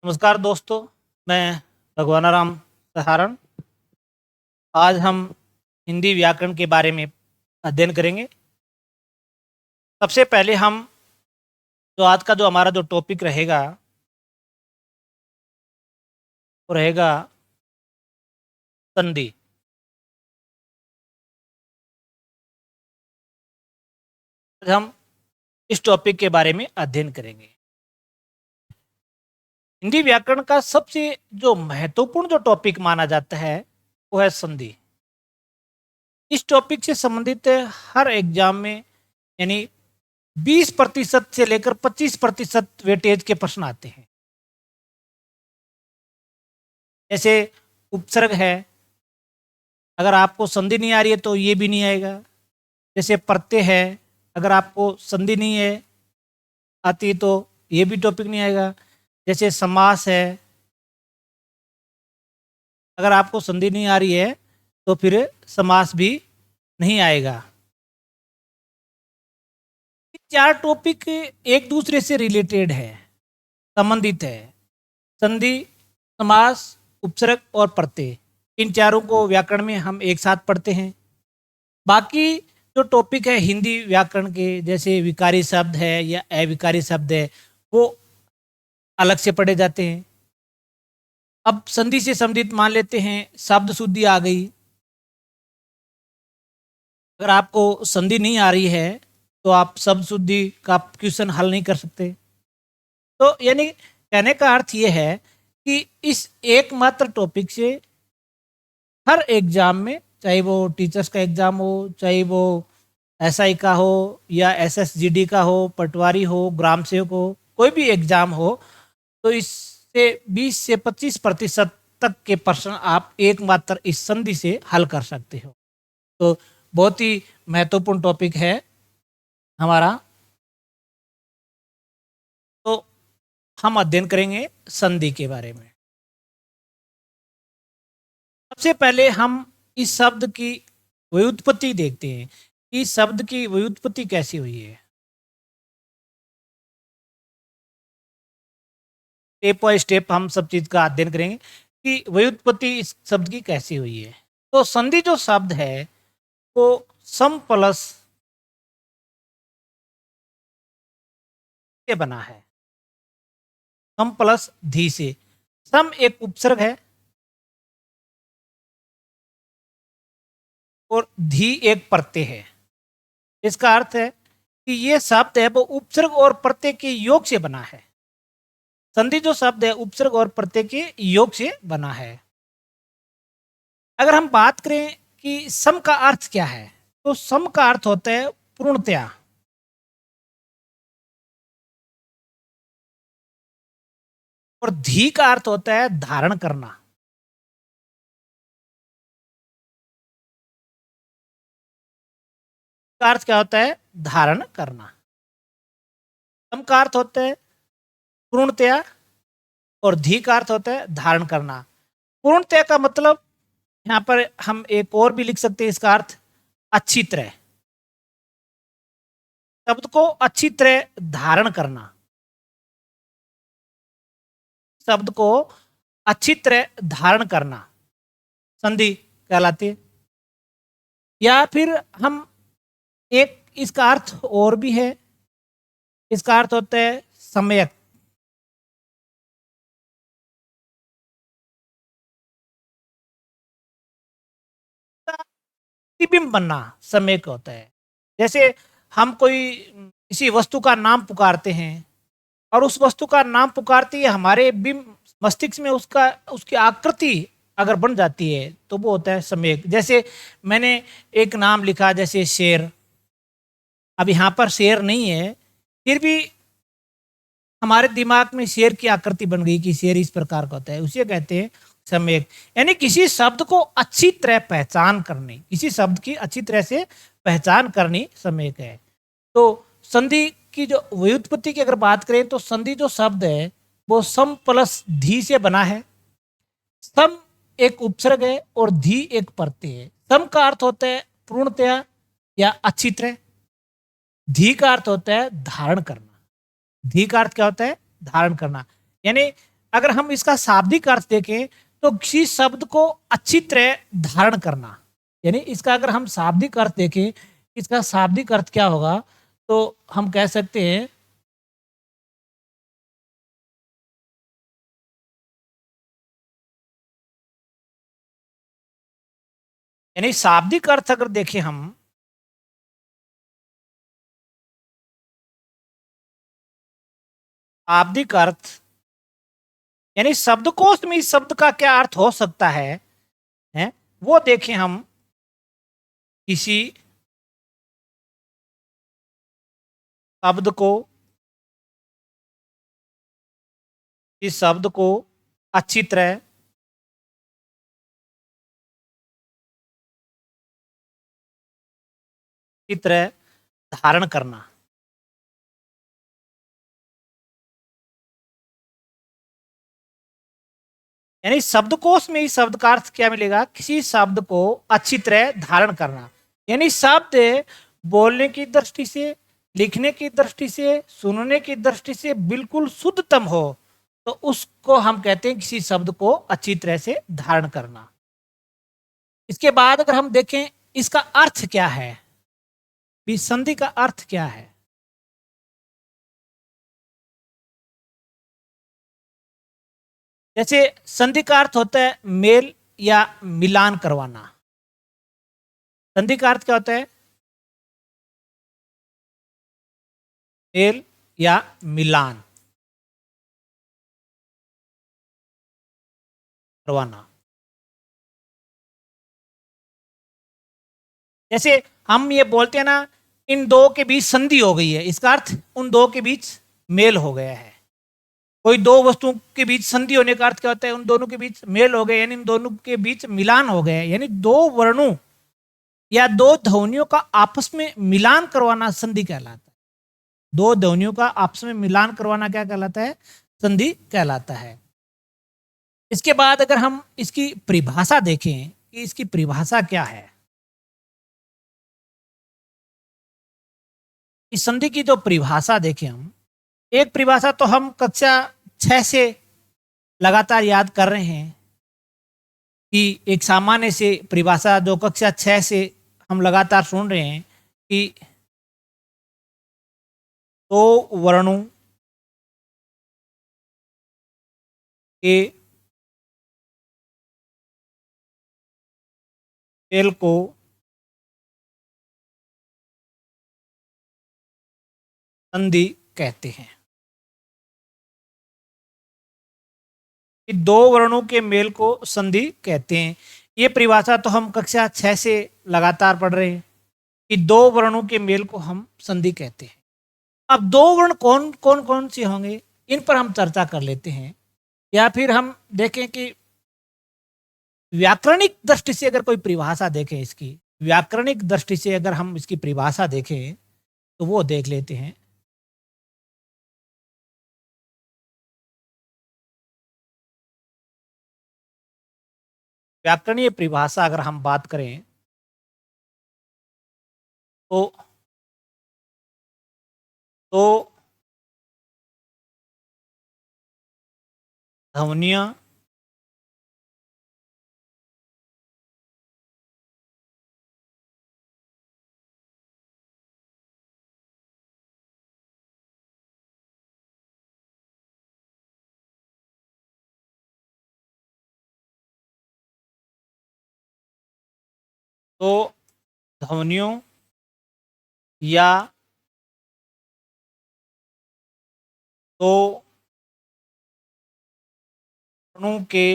नमस्कार दोस्तों, मैं भगवानाराम सहारण। आज हम हिंदी व्याकरण के बारे में अध्ययन करेंगे। सबसे पहले हम आज का हमारा टॉपिक रहेगा वो रहेगा संधि। आज हम इस टॉपिक के बारे में अध्ययन करेंगे। हिंदी व्याकरण का सबसे महत्वपूर्ण टॉपिक माना जाता है वो है संधि। इस टॉपिक से संबंधित हर एग्जाम में यानी 20% से लेकर 25% वेटेज के प्रश्न आते हैं। जैसे उपसर्ग है, अगर आपको संधि नहीं आ रही है तो ये भी नहीं आएगा। जैसे प्रत्यय है, अगर आपको संधि नहीं है आती तो ये भी टॉपिक नहीं आएगा। जैसे समास है, अगर आपको संधि नहीं आ रही है तो फिर समास भी नहीं आएगा। ये चार टॉपिक एक दूसरे से रिलेटेड है, संबंधित है। संधि, समास, उपसर्ग और प्रत्यय, इन चारों को व्याकरण में हम एक साथ पढ़ते हैं। बाकी टॉपिक है हिंदी व्याकरण के, जैसे विकारी शब्द है या अविकारी शब्द है, वो अलग से पढ़े जाते हैं। अब संधि से संबंधित मान लेते हैं शब्द शुद्धि आ गई। अगर आपको संधि नहीं आ रही है तो आप शब्द शुद्धि का क्वेश्चन हल नहीं कर सकते। तो यानी कहने का अर्थ ये है कि इस एकमात्र टॉपिक से हर एग्जाम में, चाहे वो टीचर्स का एग्जाम हो, चाहे वो एसआई का हो या एसएसजीडी का हो, पटवारी हो, ग्राम सेवक हो, कोई भी एग्जाम हो, तो इससे 20 से 25% तक के प्रश्न आप एकमात्र इस संधि से हल कर सकते हो। तो बहुत ही महत्वपूर्ण टॉपिक है हमारा। तो हम अध्ययन करेंगे संधि के बारे में। सबसे पहले हम इस शब्द की व्युत्पत्ति देखते हैं कि शब्द की व्युत्पत्ति कैसी हुई है। स्टेप बाय स्टेप हम सब चीज का अध्ययन करेंगे कि व्युत्पत्ति इस शब्द की कैसी हुई है। तो संधि जो शब्द है वो सम प्लस से बना है, सम प्लस धी से। सम एक उपसर्ग है और धी एक प्रत्यय है। इसका अर्थ है कि ये शब्द है वो उपसर्ग और प्रत्यय के योग से बना है। संधि जो शब्द है उपसर्ग और प्रत्यय के योग से बना है। अगर हम बात करें कि सम का अर्थ क्या है, तो सम का अर्थ होता है पूर्णतया। और धी का अर्थ होता है धारण करना। का अर्थ क्या होता है? धारण करना। सम का अर्थ होता है पूर्णतया और धी का अर्थ होता है धारण करना। पूर्णतया का मतलब यहाँ पर हम एक और भी लिख सकते हैं, इसका अर्थ अच्छी तरह, शब्द को अच्छी तरह धारण करना, शब्द को अच्छी तरह धारण करना संधि कहलाती है। या फिर हम एक इसका अर्थ और भी है, इसका अर्थ होता है सम्यक। प्रतिबिंब बनना सम्यक होता है। जैसे हम कोई किसी वस्तु का नाम पुकारते हैं और उस वस्तु का नाम पुकारते ही हमारे बिंब मस्तिष्क में उसका उसकी आकृति अगर बन जाती है तो वो होता है सम्यक। जैसे मैंने एक नाम लिखा, जैसे शेर। अब यहाँ पर शेर नहीं है, फिर भी हमारे दिमाग में शेर की आकृति बन गई कि शेर इस प्रकार का होता है, उसे कहते हैं सम्यक। यानी किसी शब्द को अच्छी तरह पहचान करनी, किसी शब्द की अच्छी तरह से पहचान करनी सम्यक है। तो संधि की जो व्युत्पत्ति की अगर बात करें तो संधि जो शब्द है वो सम प्लस धी से बना है। सम एक उपसर्ग है और धी एक प्रत्यय है। सम का अर्थ होता है पूर्णतया या अच्छी तरह। धी का अर्थ होता है धारण करना। धी का अर्थ क्या होता है? धारण करना। यानी अगर हम इसका शाब्दिक अर्थ देखें तो किसी शब्द को अच्छी तरह धारण करना, यानी इसका अगर हम शाब्दिक अर्थ देखें, इसका शाब्दिक अर्थ क्या होगा, तो हम कह सकते हैं यानी शाब्दिक अर्थ अगर देखें हम, शाब्दिक अर्थ यानी शब्दकोश में इस शब्द का क्या अर्थ हो सकता है वो देखें हम। किसी शब्द को इस शब्द को अच्छी तरह धारण करना, यानी शब्दकोश में इस शब्द का अर्थ क्या मिलेगा, किसी शब्द को अच्छी तरह धारण करना, यानी शब्द बोलने की दृष्टि से, लिखने की दृष्टि से, सुनने की दृष्टि से बिल्कुल शुद्धतम हो, तो उसको हम कहते हैं किसी शब्द को अच्छी तरह से धारण करना। इसके बाद अगर हम देखें इसका अर्थ क्या है, विसंधि का अर्थ क्या है। जैसे संधि का अर्थ होता है मेल या मिलान करवाना। संधि का अर्थ क्या होता है, मेल या मिलान करवाना। जैसे हम ये बोलते हैं ना, इन दो के बीच संधि हो गई है, इसका अर्थ उन दो के बीच मेल हो गया है। कोई दो वस्तुओं के बीच संधि होने का अर्थ क्या होता है, उन दोनों के बीच मेल हो गए, यानी इन दोनों के बीच मिलान हो गए, यानी दो वर्णों या दो ध्वनियों का आपस में मिलान करवाना संधि कहलाता है। दो ध्वनियों का आपस में मिलान करवाना क्या कहलाता है, संधि कहलाता है। इसके बाद अगर हम इसकी परिभाषा देखें कि इसकी परिभाषा क्या है, इस संधि की जो परिभाषा देखें हम, एक परिभाषा तो हम कक्षा 6 से लगातार याद कर रहे हैं कि एक सामान्य से परिभाषा जो कक्षा 6 से हम लगातार सुन रहे हैं कि दो वर्णों के मेल को संधि कहते हैं। कि दो वर्णों के मेल को संधि कहते हैं। ये परिभाषा तो हम कक्षा 6 से लगातार पढ़ रहे हैं कि दो वर्णों के मेल को हम संधि कहते हैं। अब दो वर्ण कौन कौन कौन से होंगे, इन पर हम चर्चा कर लेते हैं, या फिर हम देखें कि व्याकरणिक दृष्टि से अगर कोई परिभाषा देखें, इसकी व्याकरणिक दृष्टि से अगर हम इसकी परिभाषा देखें तो वो देख लेते हैं। व्याकरणीय परिभाषा अगर हम बात करें तो तो ध्वनियां तो ध्वनियों या तो वर्णों के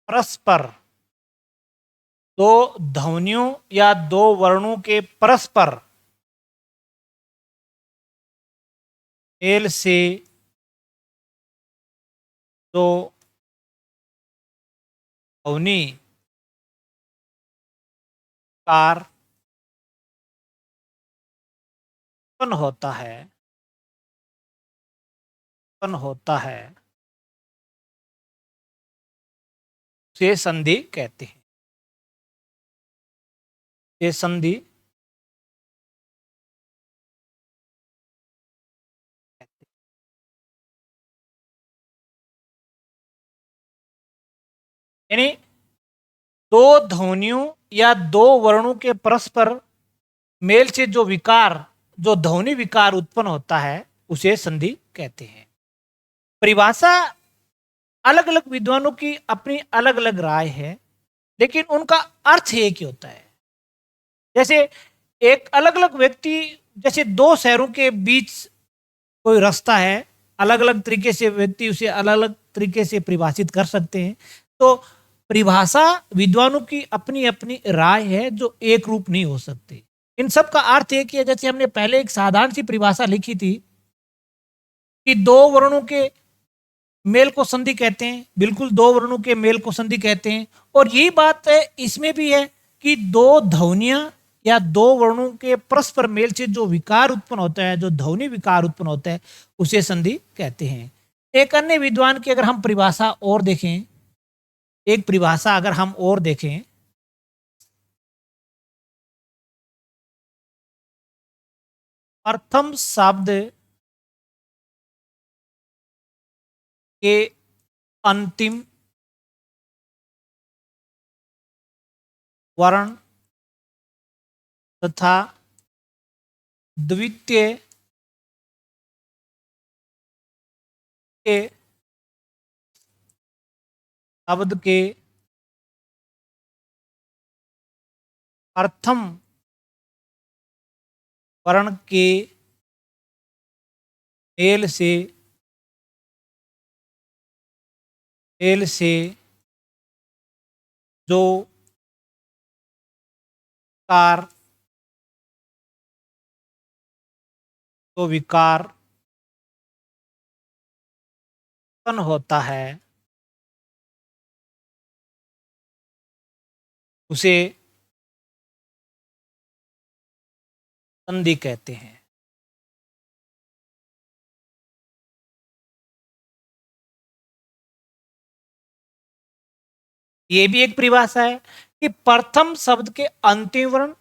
परस्पर, दो ध्वनियों या दो वर्णों के परस्पर मेल से जो ध्वनि कार उत्पन्न होता है से संधि कहते हैं। ये संधि यानी दो ध्वनियों या दो वर्णों के परस्पर मेल से जो विकार, जो ध्वनि विकार उत्पन्न होता है, उसे संधि कहते हैं। परिभाषा अलग अलग विद्वानों की अपनी अलग अलग राय है, लेकिन उनका अर्थ एक ही होता है। जैसे एक अलग अलग व्यक्ति, जैसे दो शहरों के बीच कोई रास्ता है, अलग अलग तरीके से व्यक्ति उसे अलग अलग तरीके से परिभाषित कर सकते हैं। तो परिभाषा विद्वानों की अपनी अपनी राय है जो एक रूप नहीं हो सकती। इन सब का अर्थ एक ही है। जैसे हमने पहले एक साधारण सी परिभाषा लिखी थी कि दो वर्णों के मेल को संधि कहते हैं, बिल्कुल दो वर्णों के मेल को संधि कहते हैं। और यही बात है इसमें भी है कि दो ध्वनियां या दो वर्णों के परस्पर मेल से जो विकार उत्पन्न होता है, जो ध्वनि विकार उत्पन्न होता है, उसे संधि कहते हैं। एक अन्य विद्वान की अगर हम परिभाषा और देखें, एक परिभाषा अगर हम और देखें, प्रथम शब्द के अंतिम वर्ण तथा द्वितीय के शब्द के प्रथम वर्ण के मेल से जो कार, तो विकार उत्पन्न होता है, उसे संधि कहते हैं। ये भी एक परिभाषा है कि प्रथम शब्द के अंतिम वर्ण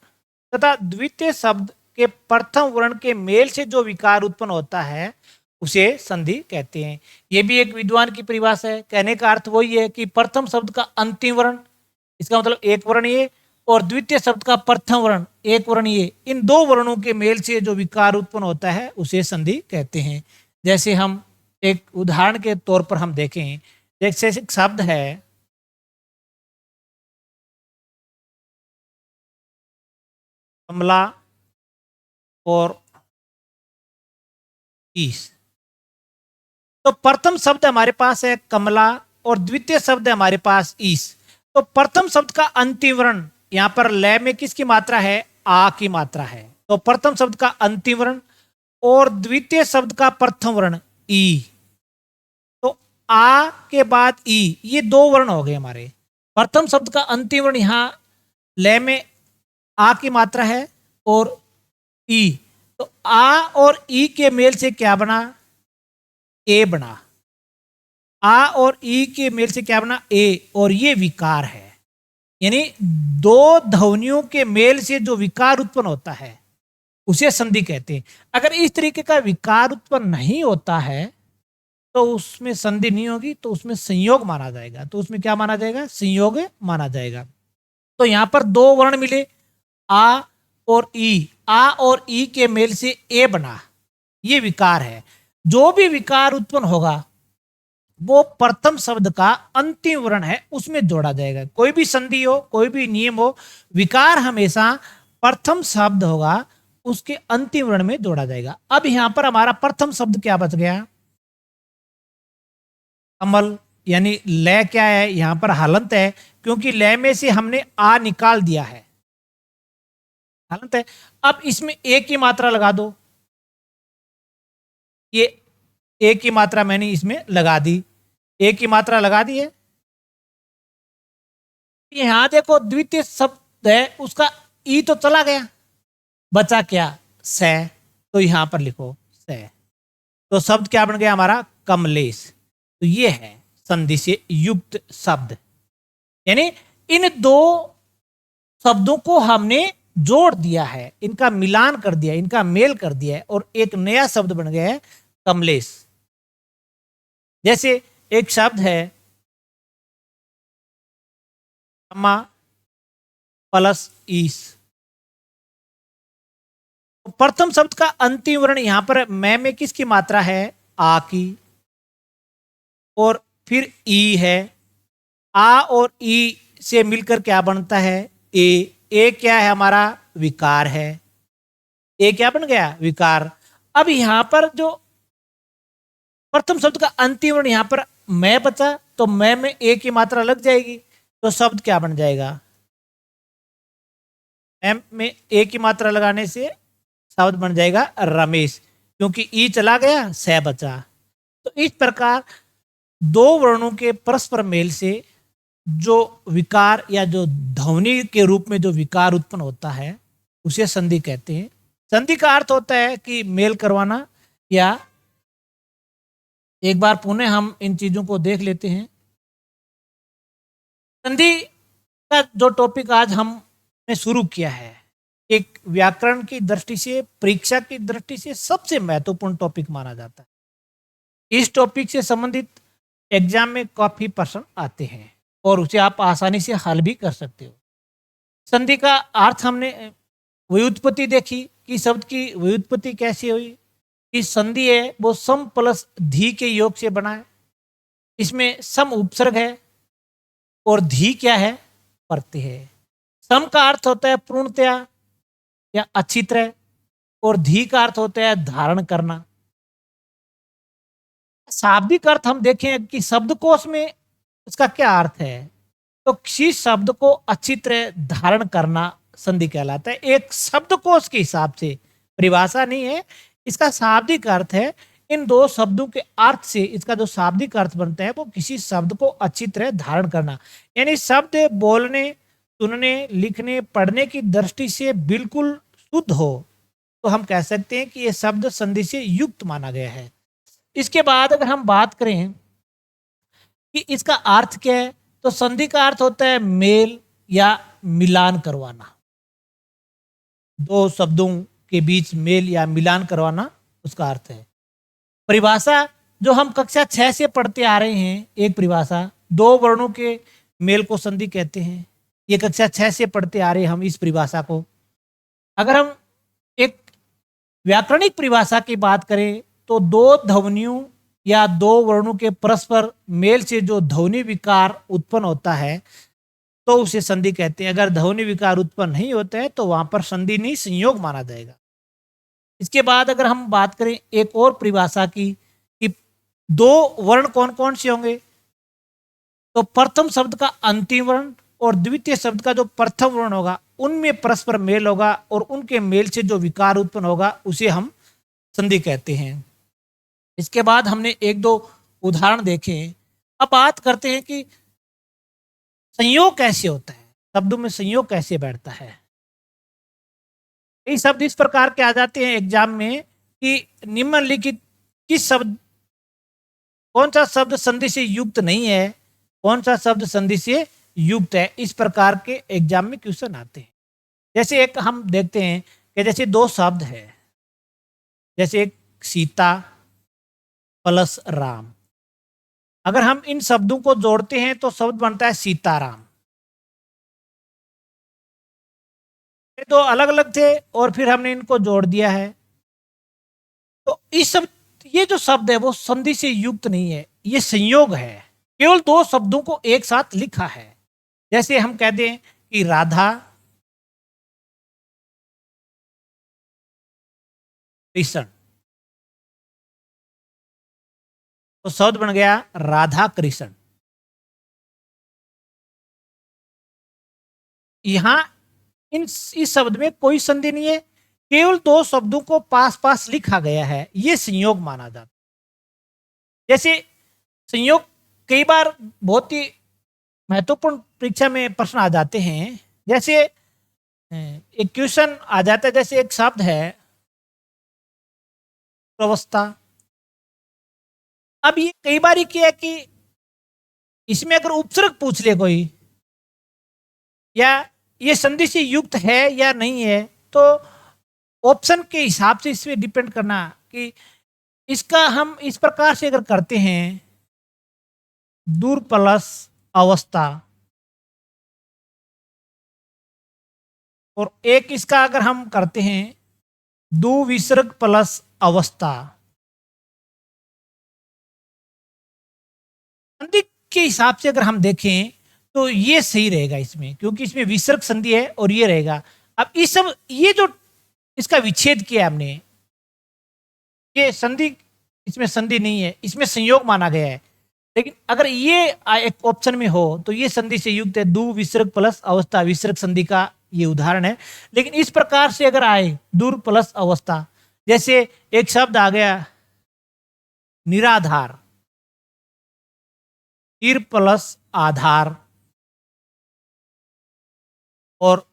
तथा द्वितीय शब्द के प्रथम वर्ण के मेल से जो विकार उत्पन्न होता है, उसे संधि कहते हैं। यह भी एक विद्वान की परिभाषा है। कहने का अर्थ वही है कि प्रथम शब्द का अंतिम वर्ण, इसका मतलब एक वर्ण ये, और द्वितीय शब्द का प्रथम वर्ण एक वर्ण ये, इन दो वर्णों के मेल से जो विकार उत्पन्न होता है, उसे संधि कहते हैं। जैसे हम एक उदाहरण के तौर पर हम देखें, जैसे एक शब्द है कमला और ईस। तो प्रथम शब्द हमारे पास है कमला और द्वितीय शब्द है हमारे पास ईस। तो प्रथम शब्द का अंतिम वर्ण यहां पर लय में किसकी मात्रा है? आ की मात्रा है। तो प्रथम शब्द का अंतिम वर्ण और द्वितीय शब्द का प्रथम वर्ण ई। तो आ के बाद ई, ये दो वर्ण हो गए हमारे। प्रथम शब्द का अंतिम वर्ण यहां लय में आ की मात्रा है और ई। तो आ और ई के मेल से क्या बना? ए बना। आ और ई के मेल से क्या बना? ए। और ये विकार है, यानी दो ध्वनियों के मेल से जो विकार उत्पन्न होता है, उसे संधि कहते हैं। अगर इस तरीके का विकार उत्पन्न नहीं होता है तो उसमें संधि नहीं होगी, तो उसमें संयोग माना जाएगा। तो उसमें क्या माना जाएगा? संयोग माना जाएगा। तो यहां पर दो वर्ण मिले, आ और ई। आ और ई के मेल से ए बना, ये विकार है। जो भी विकार उत्पन्न होगा वो प्रथम शब्द का अंतिम वर्ण है, उसमें जोड़ा जाएगा। कोई भी संधि हो, कोई भी नियम हो, विकार हमेशा प्रथम शब्द होगा, उसके अंतिम वर्ण में जोड़ा जाएगा। अब यहां पर हमारा प्रथम शब्द क्या बच गया? कमल, यानी लय क्या है? यहां पर हलंत है, क्योंकि लय में से हमने आ निकाल दिया है, हलंत है। अब इसमें ए की मात्रा लगा दो। ये ए की मात्रा मैंने इसमें लगा दी, ए की मात्रा लगा दी है। यहां देखो द्वितीय शब्द है, उसका ई तो चला गया, बचा क्या? से। तो यहां पर लिखो से। तो शब्द क्या बन गया हमारा? कमलेश। तो ये है संधि से युक्त शब्द, यानी इन दो शब्दों को हमने जोड़ दिया है, इनका मिलान कर दिया, इनका मेल कर दिया है, और एक नया शब्द बन गया है कमलेश। जैसे एक शब्द है अमा प्लस ईस। तो प्रथम शब्द का अंतिम वर्ण यहां पर मैं में किसकी मात्रा है? आ की। और फिर ई है। आ और ई से मिलकर क्या बनता है? ए। ए क्या है? हमारा विकार है। ए क्या बन गया? विकार। अब यहां पर जो प्रथम शब्द का अंतिम वर्ण यहां पर मैं बचा, तो मैं में ए की मात्रा लग जाएगी, तो शब्द क्या बन जाएगा? मैं में ए की मात्रा लगाने से शब्द बन जाएगा रमेश, क्योंकि ई चला गया, सह बचा। तो इस प्रकार दो वर्णों के परस्पर मेल से जो विकार या जो ध्वनि के रूप में जो विकार उत्पन्न होता है उसे संधि कहते हैं। संधि का अर्थ होता है कि मेल करवाना। या एक बार पुनः हम इन चीजों को देख लेते हैं। संधि का जो टॉपिक आज हमने शुरू किया है, एक व्याकरण की दृष्टि से, परीक्षा की दृष्टि से सबसे महत्वपूर्ण टॉपिक माना जाता है। इस टॉपिक से संबंधित एग्जाम में काफी प्रश्न आते हैं और उसे आप आसानी से हल भी कर सकते हो। संधि का अर्थ हमने व्युत्पत्ति देखी कि शब्द की व्युत्पत्ति कैसे हुई। कि संधि है वो सम प्लस धी के योग से बना है। इसमें सम उपसर्ग है और धी क्या है? प्रत्यय है। सम का अर्थ होता है पूर्णतया या अच्छी तरह, और धी का अर्थ होता है धारण करना। शाब्दिक अर्थ हम देखें कि शब्दकोश में उसका क्या अर्थ है, तो किसी शब्द को अच्छी तरह धारण करना संधि कहलाता है। एक शब्दकोश के हिसाब से, परिभाषा नहीं है, इसका शाब्दिक अर्थ है। इन दो शब्दों के अर्थ से इसका जो शाब्दिक अर्थ बनता है वो किसी शब्द को अच्छी तरह धारण करना, यानी शब्द बोलने, सुनने, लिखने, पढ़ने की दृष्टि से बिल्कुल शुद्ध हो, तो हम कह सकते हैं कि यह शब्द संधि से युक्त माना गया है। इसके बाद अगर हम बात करें कि इसका अर्थ क्या है, तो संधि का अर्थ होता है मेल या मिलान करवाना। दो शब्दों के बीच मेल या मिलान करवाना उसका अर्थ है। परिभाषा जो हम कक्षा 6 से पढ़ते आ रहे हैं, एक परिभाषा, दो वर्णों के मेल को संधि कहते हैं। ये कक्षा 6 से पढ़ते आ रहे हैं हम इस परिभाषा को। अगर हम एक व्याकरणिक परिभाषा की बात करें तो दो ध्वनियों या दो वर्णों के परस्पर मेल से जो ध्वनि विकार उत्पन्न होता है तो उसे संधि कहते हैं। अगर ध्वनि विकार उत्पन्न नहीं होता है तो वहां पर संधि नहीं, संयोग माना जाएगा। इसके बाद अगर हम बात करें एक और परिभाषा की कि दो वर्ण कौन कौन से होंगे, तो प्रथम शब्द का अंतिम वर्ण और द्वितीय शब्द का जो प्रथम वर्ण होगा उनमें परस्पर मेल होगा और उनके मेल से जो विकार उत्पन्न होगा उसे हम संधि कहते हैं। इसके बाद हमने एक दो उदाहरण देखे। अब बात करते हैं कि संयोग कैसे होता है, शब्दों में संयोग कैसे बैठता है। ये शब्द इस प्रकार के आ जाते हैं एग्जाम में कि निम्नलिखित किस शब्द, कौन सा शब्द संधि से युक्त नहीं है, कौन सा शब्द संधि से युक्त है, इस प्रकार के एग्जाम में क्वेश्चन आते हैं। जैसे एक हम देखते हैं कि जैसे दो शब्द है, जैसे एक सीता प्लस राम। अगर हम इन शब्दों को जोड़ते हैं तो शब्द बनता है सीताराम। ये दो अलग अलग थे और फिर हमने इनको जोड़ दिया है, तो इस शब्द, ये जो शब्द है वो संधि से युक्त नहीं है, ये संयोग है। केवल दो शब्दों को एक साथ लिखा है। जैसे हम कहते हैं कि राधा कृष्ण, तो शब्द बन गया राधा कृष्ण। यहां इस शब्द में कोई संधि नहीं है, केवल दो शब्दों को पास पास लिखा गया है, यह संयोग माना जाता है। जैसे संयोग कई बार बहुत ही महत्वपूर्ण परीक्षा में प्रश्न आ जाते हैं। जैसे एक क्वेश्चन आ जाता है, जैसे एक शब्द है प्रवस्था। अब ये कई बार क्या है कि इसमें अगर उपसर्ग पूछ ले कोई, या ये संधि से युक्त है या नहीं है, तो ऑप्शन के हिसाब से इसमें डिपेंड करना कि इसका हम इस प्रकार से अगर करते हैं दूर प्लस अवस्था, और एक इसका अगर हम करते हैं दो विसर्ग प्लस अवस्था, संधि के हिसाब से अगर हम देखें तो ये सही रहेगा इसमें, क्योंकि इसमें विसर्ग संधि है और ये रहेगा। अब इस सब ये जो इसका विच्छेद किया हमने, ये संधि, इसमें संधि नहीं है, इसमें संयोग माना गया है। लेकिन अगर ये एक ऑप्शन में हो तो ये संधि से युक्त है, दू विसर्ग प्लस अवस्था, विसर्ग संधि का ये उदाहरण है। लेकिन इस प्रकार से अगर आए दूर प्लस अवस्था, जैसे एक शब्द आ गया निराधार, तीर प्लस आधार, और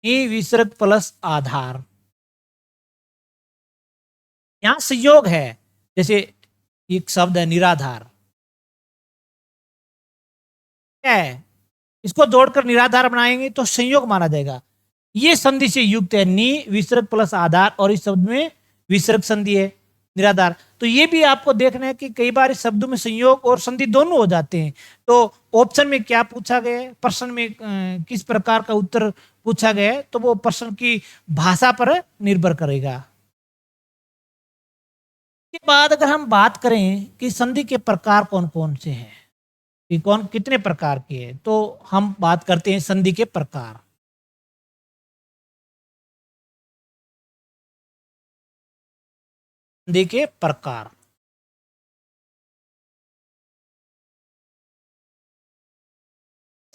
ई विसर्ग प्लस आधार, यहां संयोग है। जैसे एक शब्द है निराधार, क्या है, इसको जोड़कर निराधार बनाएंगे तो संयोग माना जाएगा। ये संधि से युक्त है, नी विसर्ग प्लस आधार, और इस शब्द में विसर्ग संधि है निराधार। तो ये भी आपको देखना है कि कई बार इस शब्दों में संयोग और संधि दोनों हो जाते हैं। तो ऑप्शन में क्या पूछा गया है, प्रश्न में किस प्रकार का उत्तर पूछा गया है, तो वो प्रश्न की भाषा पर निर्भर करेगा। के बाद अगर हम बात करें कि संधि के प्रकार कौन कौन से हैं, कि कौन कितने प्रकार के हैं, तो हम बात करते हैं संधि के प्रकार। संधि के प्रकार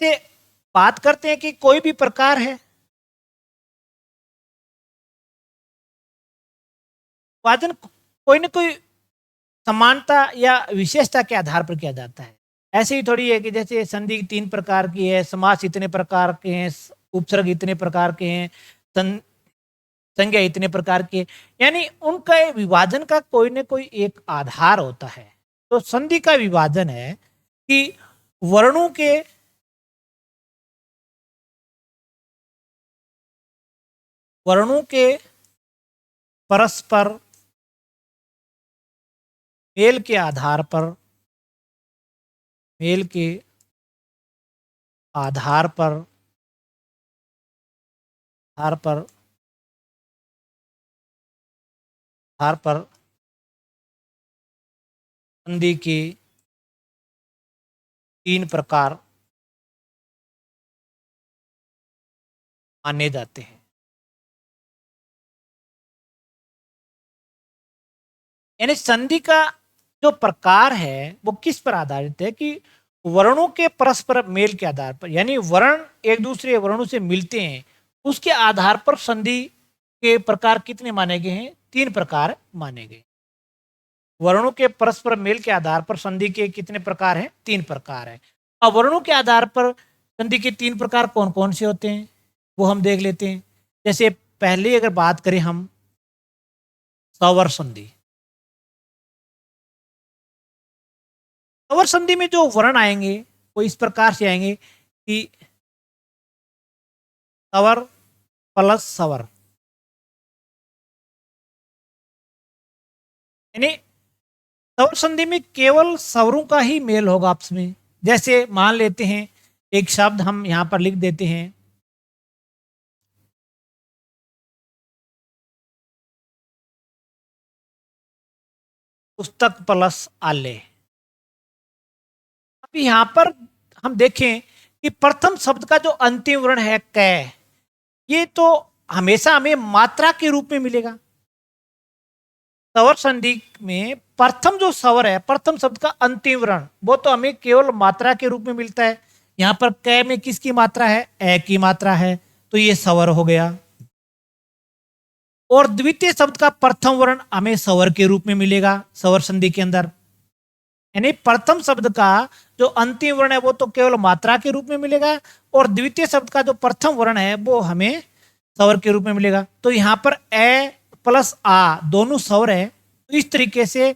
से बात करते हैं कि कोई भी प्रकार है, वाचन कोई ना कोई समानता या विशेषता के आधार पर किया जाता है। ऐसे ही थोड़ी है कि जैसे संधि तीन प्रकार की है, समास इतने प्रकार के हैं, उपसर्ग इतने प्रकार के हैं, संज्ञा इतने प्रकार के, यानी उनका विभाजन का कोई ना कोई एक आधार होता है। तो संधि का विभाजन है कि वर्णों के परस्पर मेल के आधार पर, मेल के आधार पर आधार पर आधार पर संधि के तीन प्रकार माने जाते हैं। यानी संधि का जो प्रकार है वो किस पर आधारित है कि वर्णों के परस्पर मेल के आधार पर, यानी वर्ण एक दूसरे वर्णों से मिलते हैं, उसके आधार पर संधि के प्रकार कितने माने गए हैं, तीन प्रकार माने गए। वर्णों के परस्पर मेल के आधार पर संधि के कितने प्रकार हैं, तीन प्रकार हैं। अब वर्णों के आधार पर संधि के तीन प्रकार कौन कौन से होते हैं वो हम देख लेते हैं। जैसे पहले अगर बात करें हम सवर संधि, सवर संधि में जो वर्ण आएंगे वो इस प्रकार से आएंगे कि सवर प्लस सवर, यानी सवर संधि में केवल स्वरों का ही मेल होगा आपस में। जैसे मान लेते हैं एक शब्द हम यहां पर लिख देते हैं पुस्तक प्लस आले। अब यहां पर हम देखें कि प्रथम शब्द का जो अंतिम वर्ण है कै, ये तो हमेशा हमें मात्रा के रूप में मिलेगा। स्वर संधि में प्रथम जो स्वर है, प्रथम शब्द का अंतिम वर्ण, वो तो हमें केवल मात्रा के रूप में मिलता है। यहां पर कै में किसकी मात्रा है, ए की मात्रा है, तो ये स्वर हो गया। और द्वितीय शब्द का प्रथम वर्ण हमें स्वर के रूप में मिलेगा स्वर संधि के अंदर। यानी प्रथम शब्द का जो अंतिम वर्ण है वो तो केवल मात्रा के रूप में मिलेगा, और द्वितीय शब्द का जो प्रथम वर्ण है वो हमें स्वर के रूप में मिलेगा। तो यहां पर ए प्लस आ दोनों स्वर है। तो इस तरीके से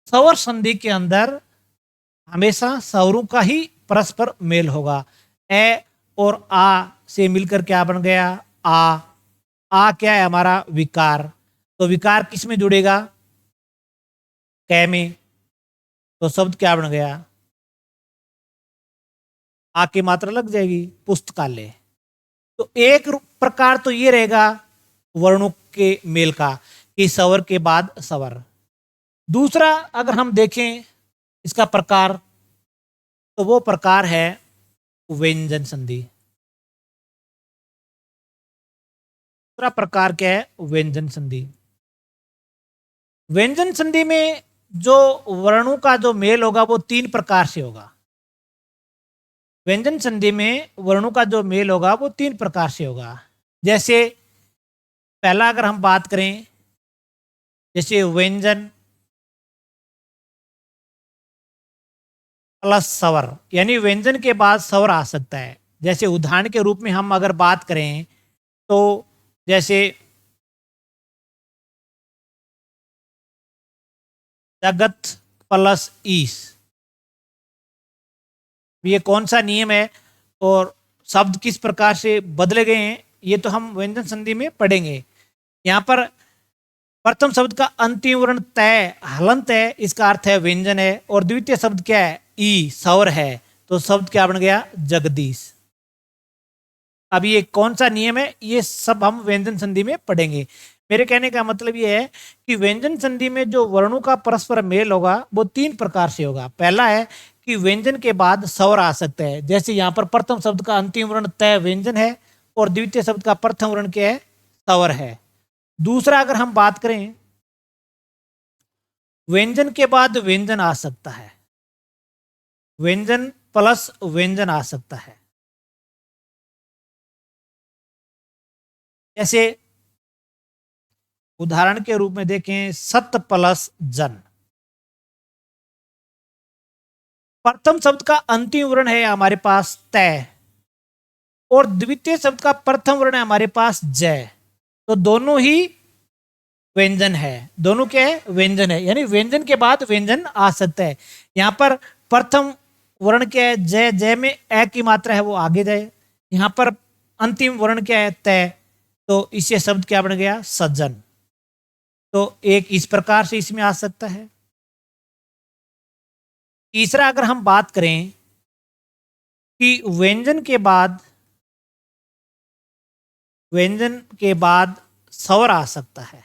स्वर संधि के अंदर हमेशा स्वरों का ही परस्पर मेल होगा। ए और आ से मिलकर क्या बन गया, आ क्या है हमारा विकार, तो विकार किस में जुड़ेगा, कै में, तो शब्द क्या बन गया, आ की मात्रा लग जाएगी पुस्तकालय। तो एक प्रकार तो ये रहेगा वर्णों के मेल का कि स्वर के बाद स्वर। दूसरा अगर हम देखें इसका प्रकार, तो वो प्रकार है व्यंजन संधि। दूसरा प्रकार क्या है? व्यंजन संधि। व्यंजन संधि में जो वर्णों का जो मेल होगा वो तीन प्रकार से होगा। व्यंजन संधि में वर्णों का जो मेल होगा वो तीन प्रकार से होगा। जैसे पहला अगर हम बात करें, जैसे व्यंजन प्लस स्वर, यानी व्यंजन के बाद स्वर आ सकता है। जैसे उदाहरण के रूप में हम अगर बात करें तो जैसे जगत प्लस ईस, ये कौन सा नियम है और शब्द किस प्रकार से बदले गए हैं, ये तो हम व्यंजन संधि में पढ़ेंगे। यहाँ पर प्रथम शब्द का अंतिम वर्ण तय हलंत है, इसका अर्थ है व्यंजन है। और द्वितीय शब्द क्या है? ई स्वर है, तो शब्द क्या बन गया? जगदीश। अब ये कौन सा नियम है, ये सब हम व्यंजन संधि में पढ़ेंगे। मेरे कहने का मतलब ये है कि व्यंजन संधि में जो वर्णों का परस्पर मेल होगा वो तीन प्रकार से होगा। पहला है कि व्यंजन के बाद स्वर आ सकता है, जैसे यहाँ पर प्रथम शब्द का अंतिम वर्ण तय व्यंजन है और द्वितीय शब्द का प्रथम वर्ण क्या है? स्वर है। दूसरा अगर हम बात करें, व्यंजन के बाद व्यंजन आ सकता है, व्यंजन प्लस व्यंजन आ सकता है। जैसे उदाहरण के रूप में देखें, सत प्लस जन। प्रथम शब्द का अंतिम वर्ण है हमारे पास तय और द्वितीय शब्द का प्रथम वर्ण है हमारे पास जय, तो दोनों ही व्यंजन है। दोनों क्या है? व्यंजन है, यानी व्यंजन के बाद व्यंजन आ सकता है। यहाँ पर प्रथम वर्ण क्या है? जय, जय में ए की मात्रा है वो आगे जाए। यहाँ पर अंतिम वर्ण क्या है? तय, तो इससे शब्द क्या बन गया? सज्जन। तो एक इस प्रकार से इसमें आ सकता है। तीसरा अगर हम बात करें कि व्यंजन के बाद स्वर आ सकता है,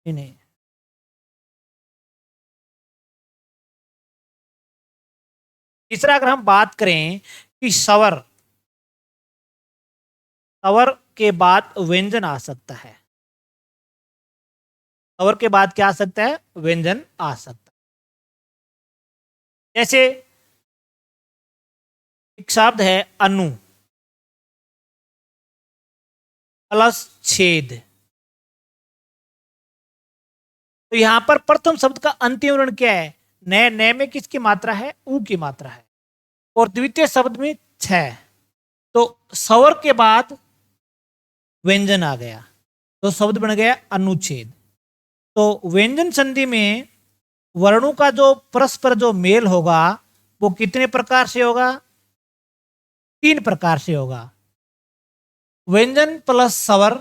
इन्हें तीसरा अगर हम बात करें कि स्वर स्वर के बाद व्यंजन आ सकता है, स्वर के बाद क्या आ सकता है? व्यंजन आ सकता है। जैसे एक शब्द है अनु प्लस छेद, तो यहां पर प्रथम शब्द का अंतिम वर्ण क्या है? नए, नए में किसकी मात्रा है? ऊ की मात्रा है। और द्वितीय शब्द में छ, तो स्वर के बाद व्यंजन आ गया, तो शब्द बन गया अनुच्छेद। तो व्यंजन संधि में वर्णों का जो परस्पर जो मेल होगा वो कितने प्रकार से होगा? तीन प्रकार से होगा। व्यंजन प्लस स्वर,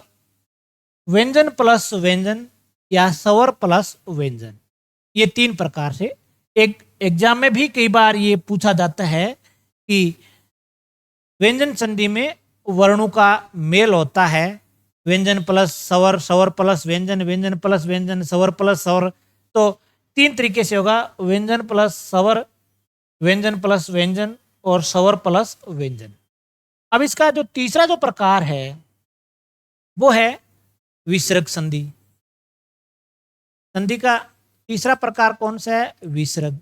व्यंजन प्लस व्यंजन, या स्वर प्लस व्यंजन, ये तीन प्रकार से। एक एग्जाम में भी कई बार ये पूछा जाता है कि व्यंजन संधि में वर्णों का मेल होता है, व्यंजन प्लस स्वर, स्वर प्लस व्यंजन, व्यंजन प्लस व्यंजन, स्वर प्लस स्वर। तो तीन तरीके से होगा, व्यंजन प्लस स्वर, व्यंजन प्लस व्यंजन और स्वर प्लस व्यंजन। अब इसका जो तीसरा जो प्रकार है वो है विसर्ग संधि। संधि का तीसरा प्रकार कौन सा है? विसर्ग।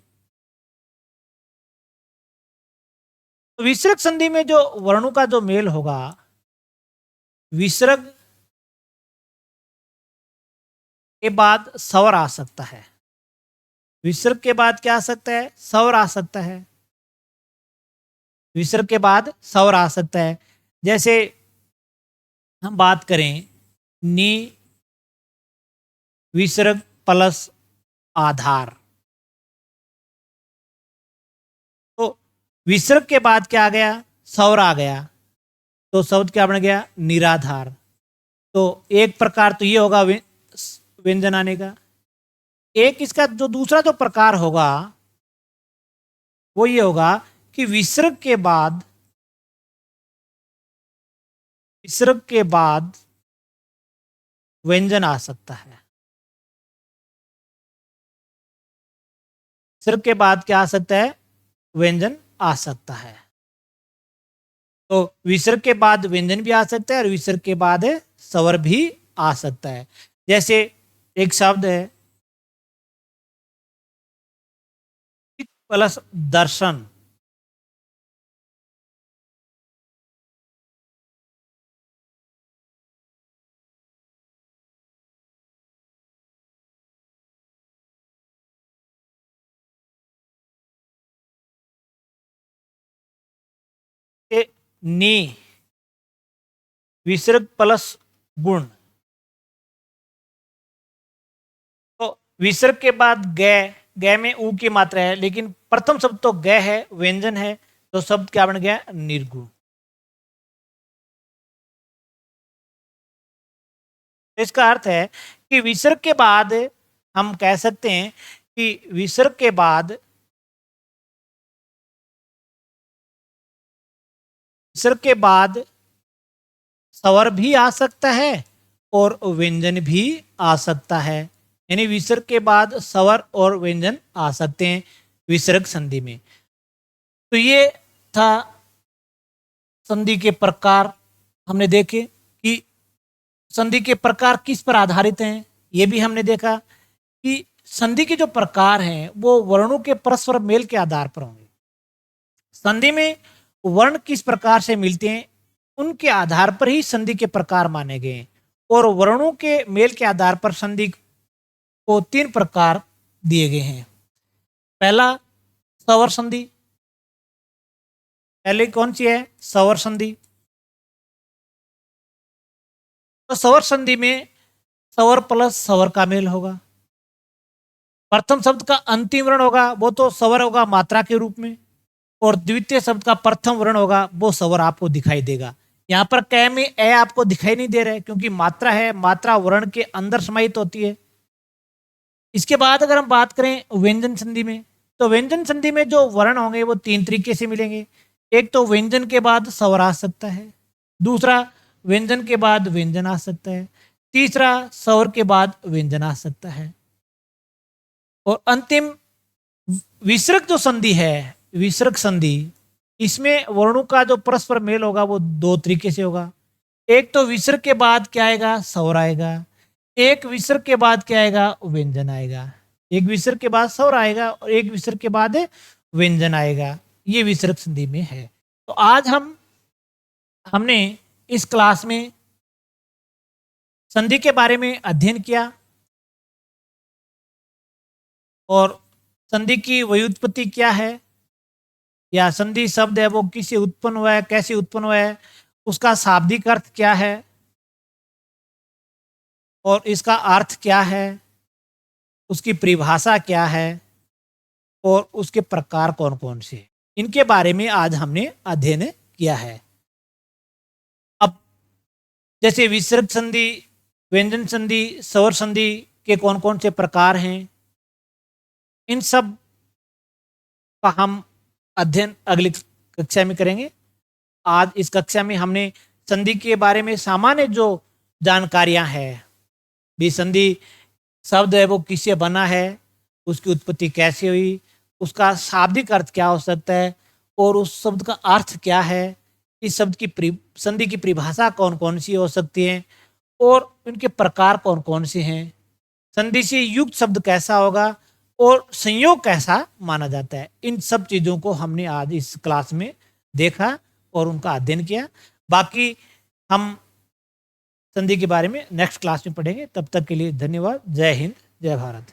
तो विसर्ग संधि में जो वर्णों का जो मेल होगा, विसर्ग के बाद स्वर आ सकता है, विसर्ग के बाद क्या आ सकता है? स्वर आ सकता है, विसर्ग के बाद स्वर आ सकता है। जैसे हम बात करें नी विसर्ग प्लस आधार, तो विसर्ग के बाद क्या आ गया? स्वर आ गया, तो शब्द क्या बन गया? निराधार। तो एक प्रकार तो ये होगा व्यंजन आने का। एक इसका जो दूसरा जो प्रकार होगा वो ये होगा कि विसर्ग के बाद विसर्ग के बाद व्यंजन आ सकता है। विसर्ग के बाद क्या आ सकता है? व्यंजन आ सकता है। तो विसर्ग के बाद व्यंजन भी आ सकता है और विसर्ग के बाद स्वर भी आ सकता है। जैसे एक शब्द है प्लस दर्शन। ए, नी विसर्ग प्लस गुण। तो विसर्ग के बाद ग, ग में ऊ की मात्रा है, लेकिन प्रथम शब्द तो ग है, व्यंजन है, तो शब्द क्या बन गया? निर्गुण। इसका अर्थ है कि विसर्ग के बाद हम कह सकते हैं कि विसर्ग के बाद स्वर भी आ सकता है और व्यंजन भी आ सकता है। यानी विसर्ग के बाद स्वर और व्यंजन आ सकते हैं विसर्ग संधि में। तो ये था संधि के प्रकार। हमने देखे कि संधि के प्रकार किस पर आधारित हैं। ये भी हमने देखा कि संधि के जो प्रकार हैं वो वर्णों के परस्पर मेल के आधार पर होंगे। संधि में वर्ण किस प्रकार से मिलते हैं उनके आधार पर ही संधि के प्रकार माने गए हैं। और वर्णों के मेल के आधार पर संधि को 3 प्रकार दिए गए हैं। पहला स्वर संधि। पहले कौन सी है? स्वर संधि। तो स्वर संधि में स्वर प्लस स्वर का मेल होगा। प्रथम शब्द का अंतिम वर्ण होगा वो तो स्वर होगा मात्रा के रूप में, और द्वितीय शब्द का प्रथम वर्ण होगा वो स्वर आपको दिखाई देगा। यहाँ पर क में ए आपको दिखाई नहीं दे रहा है क्योंकि मात्रा है, मात्रा वर्ण के अंदर समाहित होती है। इसके बाद अगर हम बात करें व्यंजन संधि में, तो व्यंजन संधि में जो वर्ण होंगे वो 3 तरीके से मिलेंगे। एक तो व्यंजन के बाद स्वर आ सकता है, दूसरा व्यंजन के बाद व्यंजन आ सकता है, तीसरा स्वर के बाद व्यंजन आ सकता है, और अंतिम विसर्ग जो संधि है, विसर्ग संधि, इसमें वर्णों का जो परस्पर मेल होगा वो 2 तरीके से होगा। एक तो विसर्ग के बाद क्या आएगा? स्वर आएगा। एक विसर्ग के बाद क्या आएगा? व्यंजन आएगा। एक विसर्ग के बाद स्वर आएगा और एक विसर्ग के बाद व्यंजन आएगा। ये विसर्ग संधि में है। तो आज हमने इस क्लास में संधि के बारे में अध्ययन किया और संधि की व्युत्पत्ति क्या है, या संधि शब्द है वो किससे उत्पन्न हुआ है, कैसे उत्पन्न हुआ है, उसका शाब्दिक अर्थ क्या है और इसका अर्थ क्या है, उसकी परिभाषा क्या है और उसके प्रकार कौन कौन से, इनके बारे में आज हमने अध्ययन किया है। अब जैसे विसर्ग संधि, व्यंजन संधि, स्वर संधि के कौन कौन से प्रकार हैं, इन सब का हम अध्ययन अगली कक्षा में करेंगे। आज इस कक्षा में हमने संधि के बारे में सामान्य जो जानकारियां हैं, भी संधि शब्द है वो किससे बना है, उसकी उत्पत्ति कैसे हुई, उसका शाब्दिक अर्थ क्या हो सकता है और उस शब्द का अर्थ क्या है, इस शब्द की संधि की परिभाषा कौन कौन सी हो सकती है और इनके प्रकार कौन कौन से हैं, संधि से युक्त शब्द कैसा होगा और संयोग कैसा माना जाता है, इन सब चीज़ों को हमने आज इस क्लास में देखा और उनका अध्ययन किया। बाकी हम संधि के बारे में नेक्स्ट क्लास में पढ़ेंगे। तब तक के लिए धन्यवाद। जय हिंद, जय भारत।